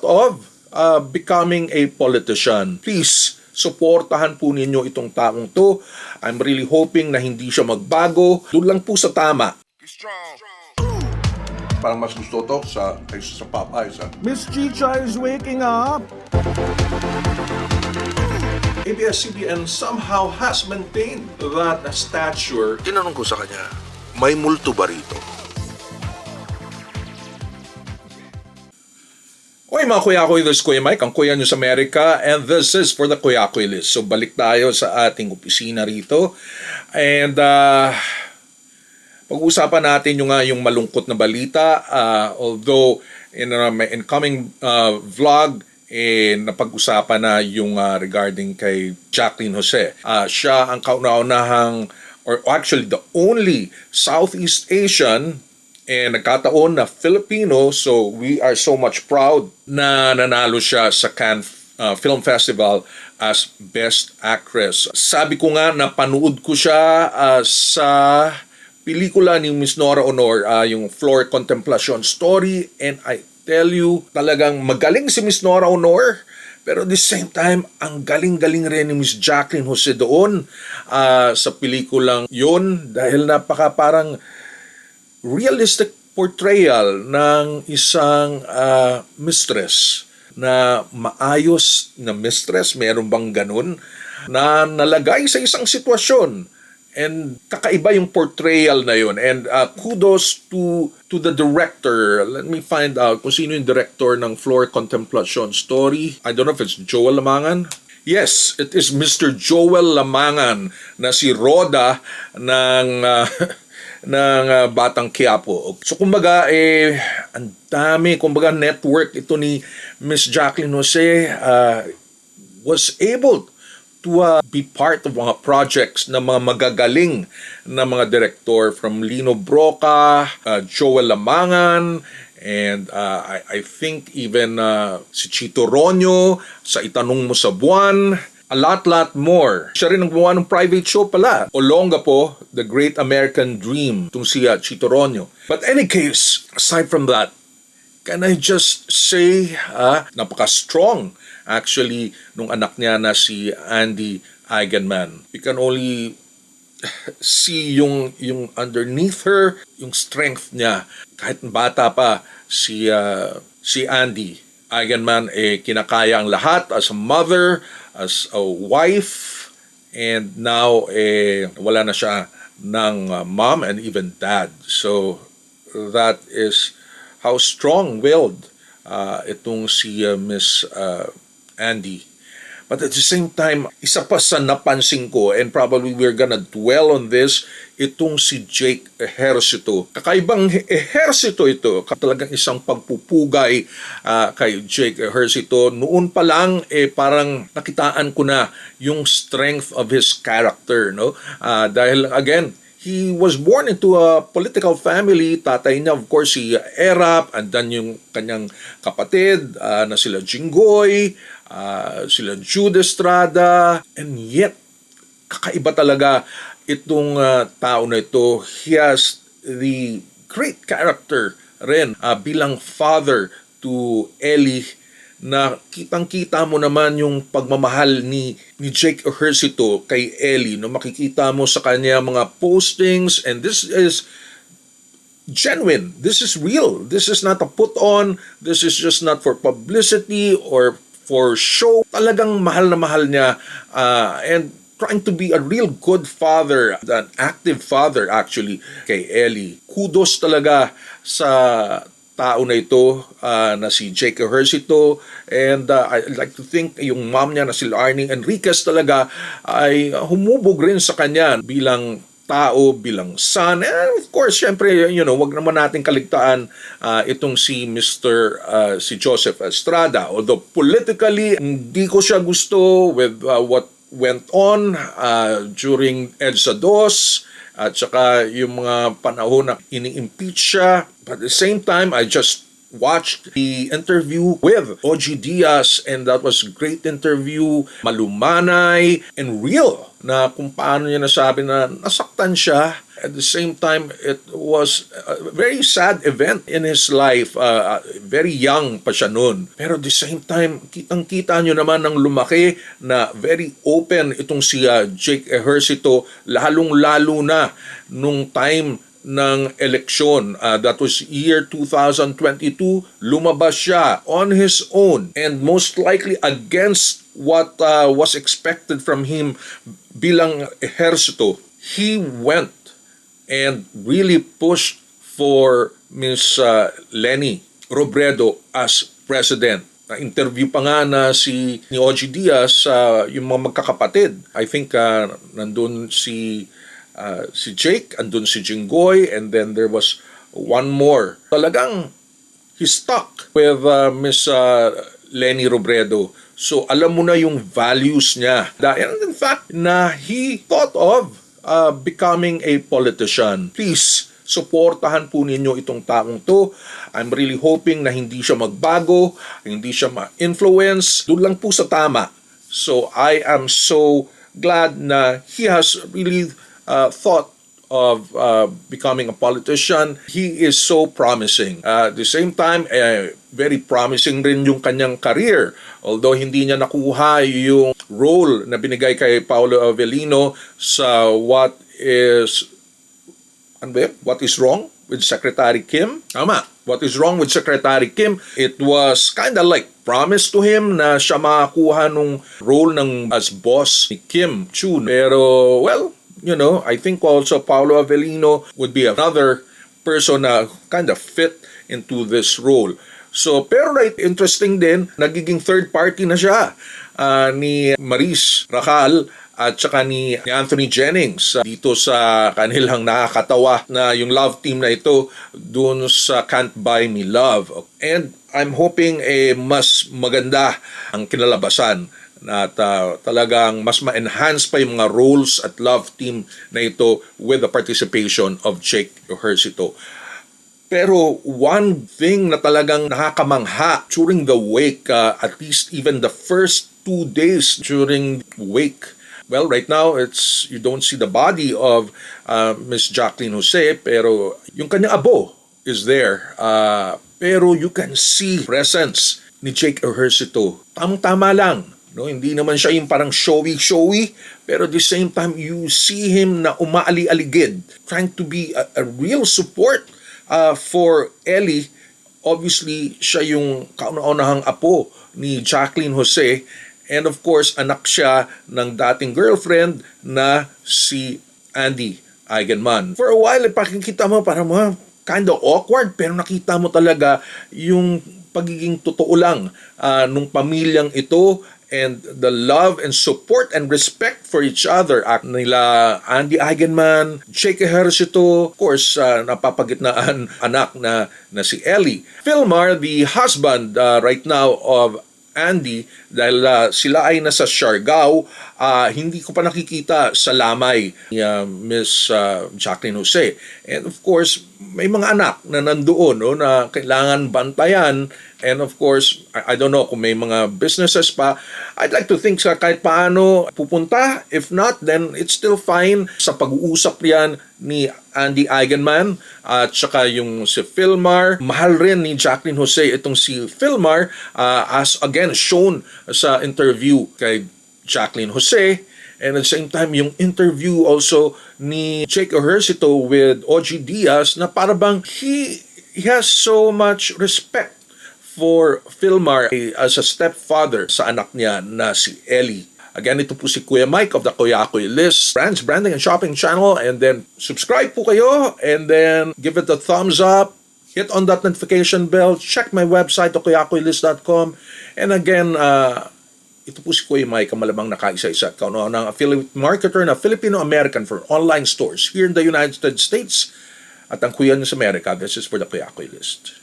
of becoming a politician. Please, suportahan po ninyo itong taong to. I'm really hoping na hindi siya magbago. Doon lang po sa tama. Parang mas gusto to kaysa sa Popeyes. Miss Chicha is waking up. ABS-CBN somehow has maintained that stature. Tinanong ko sa kanya, may multo ba rito? Oy mga Kuyakoy, this is Kuya Mike, ang Kuya nyo sa Amerika, and this is for the Kuyakoy List. So balik tayo sa ating opisina rito. And pag-usapan natin yung malungkot na balita. Although in my incoming vlog, napag-usapan na yung regarding kay Jacqueline Jose. Siya ang kauna-unahang, or actually the only Southeast Asian nagkataon na Filipino, so we are so much proud na nanalo siya sa Cannes Film Festival as Best Actress. Sabi ko nga, napanood ko siya sa pelikula ni Miss Nora Honor, yung Floor Contemplation Story, and I tell you, talagang magaling si Miss Nora Honor, pero at the same time, ang galing-galing rin ni Miss Jacqueline Jose doon sa pelikulang yun, dahil napaka parang realistic portrayal ng isang mistress na maayos na mistress, meron bang ganun, na nalagay sa isang sitwasyon. And kakaiba yung portrayal na yun. And kudos to the director. Let me find out kung sino yung director ng Floor Contemplation Story. I don't know if it's Joel Lamangan. Yes, it is Mr. Joel Lamangan na si Roda ng Batang Quiapo. So kumbaga ang dami, kumbaga network ito ni Miss Jacqueline Jose, was able to be part of mga projects na mga magagaling na mga director from Lino Broca, Joel Lamangan, and I think even si Chito Ronyo sa Itanong Mo sa Buwan, a lot more. Siya rin ang gumawa ng private show pala. Olongapo, The Great American Dream, itong si Chito Ronyo. But any case, aside from that, can I just say, napaka-strong actually nung anak niya na si Andy Eigenman. You can only see yung underneath her, yung strength niya. Kahit bata pa si Andy Eigenman, kinakaya ang lahat as a mother, as a wife, and now wala na siya ng mom and even dad. So that is how strong-willed itong si Miss Andy. But at the same time, isa pa sa napansin ko, and probably we're gonna dwell on this, itong si Jake Ejercito. Kakaibang ehersito ito. Talagang isang pagpupugay kay Jake Ejercito. Noon pa lang, parang nakitaan ko na yung strength of his character. No? Dahil again, he was born into a political family. Tatay niya, of course, si Erap, and then yung kanyang kapatid na sila Jinggoy, sila Jude Estrada, and yet kakaiba talaga itong tao na ito. He has the great character rin bilang father to Ellie, na kitang-kita mo naman yung pagmamahal ni Jake Ejercito kay Ellie. No? Makikita mo sa kanya mga postings, and this is genuine. This is real. This is not a put-on. This is just not for publicity or for show. Talagang mahal na mahal niya and trying to be a real good father, an active father actually kay Ellie. Kudos talaga sa tao na ito na si Jake Ejercito, and I'd like to think yung mom niya na si Arnie Enriquez talaga ay humubog rin sa kanya bilang tao, bilang son. And of course, syempre, wag naman natin kaligtaan itong si si Joseph Estrada. Although politically, hindi ko siya gusto with what went on during EDSA 2 at saka yung mga panahon na ini-impeach siya. But at the same time, I just watched the interview with OG Diaz, and that was a great interview, malumanay and real, na kung paano niya nasabi na nasaktan siya At the same time, it was a very sad event in his life. Very young pa siya noon. Pero at the same time, kitang-kita nyo naman ng lumaki na very open itong si Jake Ejercito, lalong-lalo na nung time ng eleksyon. That was year 2022. Lumabas siya on his own and most likely against what was expected from him bilang Ejercito. He went and really pushed for Ms. Leni Robredo as president. Na-interview pa nga na ni OG Diaz, yung mga magkakapatid. I think nandun si Jake, andun si Jinggoy, and then there was one more. Talagang he stuck with Ms. Leni Robredo. So alam mo na yung values niya. And in fact, na he thought of becoming a politician. Please, suportahan po ninyo itong taong to. I'm really hoping na hindi siya magbago, hindi siya ma-influence. Doon lang po sa tama. So I am so glad na he has really thought of becoming a politician. He is so promising. At the same time, very promising rin yung kanyang career. Although hindi niya nakuha yung role na binigay kay Paolo Avellino sa What is Wrong with Secretary Kim? Tama. What is Wrong with Secretary Kim? It was kind of like promised to him na siya makakuha nung role as boss ni Kim Chun. Pero, well, I think also Paolo Avellino would be another person na kind of fit into this role. So, pero interesting din, nagiging third party na siya ni Maris Racal at saka ni Anthony Jennings dito sa kanilang nakakatawa na yung love team na ito dun sa Can't Buy Me Love. And I'm hoping mas maganda ang kinalabasan at talagang mas ma-enhance pa yung mga roles at love team na ito with the participation of Jake Ejercito. Pero one thing na talagang nakakamangha during the wake, at least even the first 2 days during wake, well, right now you don't see the body of Miss Jacqueline Jose, pero yung kanyang abo is there. Pero you can see presence ni Jake Ejercito. Tamang-tama lang. No, hindi naman siya yung parang showy, pero at the same time, you see him na umaali-aligid, trying to be a real support for Ellie. Obviously, siya yung kauna-unahang apo ni Jacqueline Jose, and of course, anak siya ng dating girlfriend na si Andy Eigenman. For a while, pakikita mo parang kind of awkward, pero nakita mo talaga yung pagiging totoo lang nung pamilyang ito, and the love and support and respect for each other nila Andy Eigenman, Jake Ejercito, of course, napapagitnaan anak na si Ellie. Philmar, the husband right now of Andy, dahil sila ay nasa Siargao, hindi ko pa nakikita sa lamay ni Miss Jacqueline Jose. And of course, may mga anak na nandoon na kailangan bantayan. And of course, I don't know kung may mga businesses pa. I'd like to think kahit paano pupunta. If not, then it's still fine. Sa pag-uusap yan ni Andy Eigenman at saka yung si Philmar. Mahal rin ni Jacqueline Jose itong si Philmar, as again shown sa interview kay Jacqueline Jose. And at the same time, yung interview also ni Jake Ejercito with OG Diaz na parang he has so much respect for Philmar as a stepfather sa anak niya na si Ellie. Again, ito po si Kuya Mike of the Kuya Ako'y List Brands, Branding and Shopping Channel. And then subscribe po kayo and then give it a thumbs up. Hit on that notification bell. Check my website, kuyakoylist.com. And again, ito po si Kuya Mike, ang malamang nakaisa-isa at kauna-unang affiliate marketer na Filipino-American for online stores here in the United States. At ang Kuya niya sa America, this is for the Kuya Ako'y List.